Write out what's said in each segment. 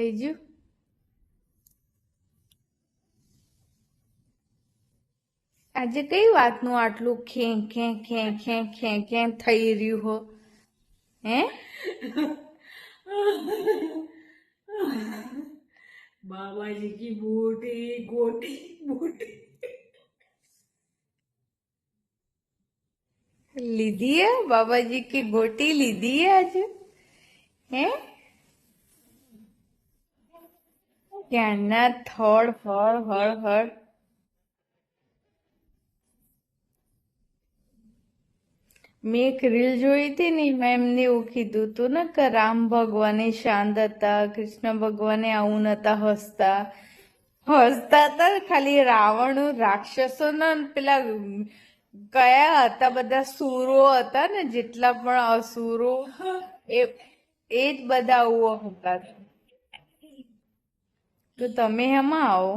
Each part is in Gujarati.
થઈ ગયું? આજે કઈ વાતનું આટલું ખે ખે ખે ખે ખે ખે થઈ રહ્યું હો? હે बाबाजी की बूटी गोटी बूटी લીધી હે? બાબાજી की गोटी લીધી હે આજે? હે ક્યારના થડ હળ હળ હળ. મેં એક રીલ જોઈ હતી ને, મેં એમને એવું કીધું હતું ને કે રામ ભગવાને શાંત હતા, કૃષ્ણ ભગવાને આવું નતા હસતા. હસતા હતા ખાલી રાવણ રાક્ષસો ને પેલા કયા હતા બધા સુરો હતા ને, જેટલા પણ અસુરો એ જ બધા આવો હતા. તો તમે એમાં આવો.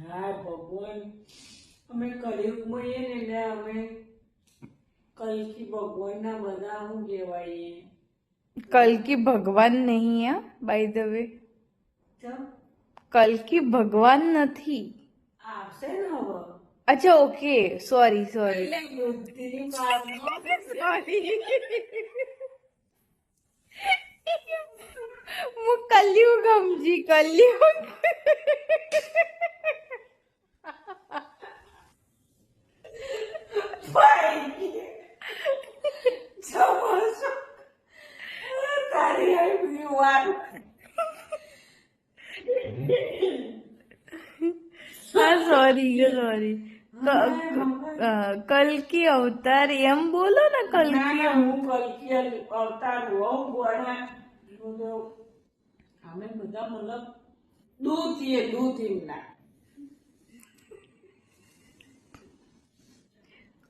હા ભગવાન અમે કળિયુગમાં એ ને એટલે અમે કલ્કી ભગવાનના બધા હું કહેવાય કલ્કી ભગવાન નહીં હા, બાય ધ વે. કલ્કી ભગવાન નથી. આવશે ને હવે અચ્છા ઓકે, સોરી સોરી બુદ્ધિની વાત સોરી. હું કલયુગ સમજી, કલયુગ. તારી આવી વાત હા સોરી સોરી. કલ્કી અવતાર એમ બોલો ને, કલ્કી હું કલ્કી અવતાર હોઉં ગોળા અમે બધા મતલબ દૂધ એમના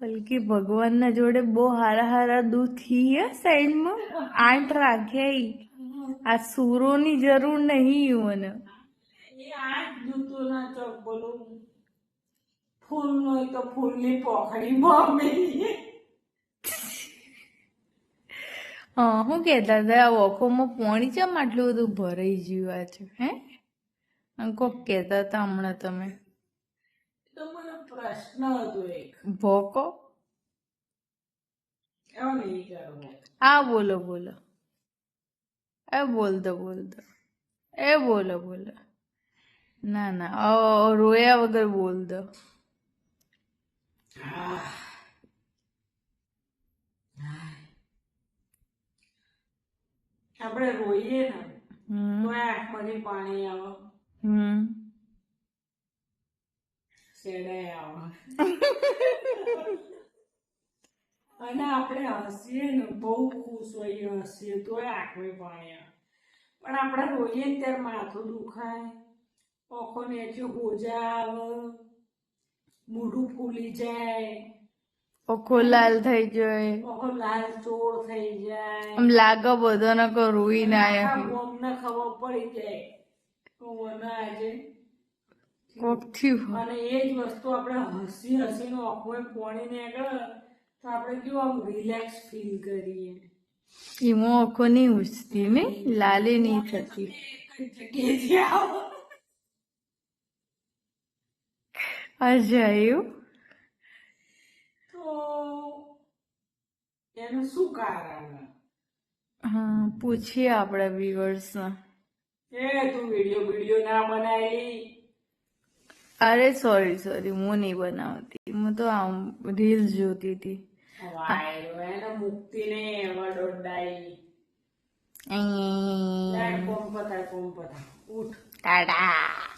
કલ્કી ભગવાનના જોડે બહુ હારા હારા દૂધી હે સાઈડમાં 8 રાખ્યા. આ સુરોની જરૂર નહીં મને. એ 8 દૂધોના ચોક બોલું ફૂલ નો તો ફૂલની પોખડી મમ્મી. હા હું કહેતા હતા, આ વખોમાં પાણી ચમ આટલું બધું ભરાઈ ગયું આજે? હે કોક કહેતા હતા હમણાં તમે. તો મને પ્રશ્ન હતો એક. ભોકો એવો નહીં કરવો. હા બોલો બોલો. એ બોલતો એ બોલો બોલો. ના ના રોયા વગર બોલ દો. આપણે રોઈએ ને તો આંખમાંથી પાણી આવે, સેડાય આવે. અને આપણે હસીએ ને બહુ ખુશ હોઈએ, હસીએ તો આંખમાં પાણી આવે. પણ આપણે રોઈએ ને ત્યારે માથું દુખાય, આંખો નીચે હોજા આવે, મોઢું ફૂલી જાય, ઓખો લાલ થઈ જાય, આંખો લાલ ચોળ થઈ જાય. આમ લાગે બધાને કે રોઈ ના આવ્યા. અમને ખબર પડી જાય તો મને આજે કોક થયું. અને એ જ વસ્તુ આપણે હસીને આંખોએ પાણી નીકળે તો આપણે કેવું આમ રિલેક્સ ફીલ કરીએ. એમાં આંખો નહીં ઉછતી ને, લાલી નહીં થતી. અચ્છા એવું? તો એનું શું કારણ? હા પૂછીએ આપણા વ્યુઅર્સને. તું વિડીયો ના બનાવી? અરે સોરી હું નહીં બનાવતી, હું તો આમ રીલ્સ જોતી હતી. એને મુક્તિ ને એવા દોડાઈ. અહીં કોમ પતા ઉઠ. ટાટા.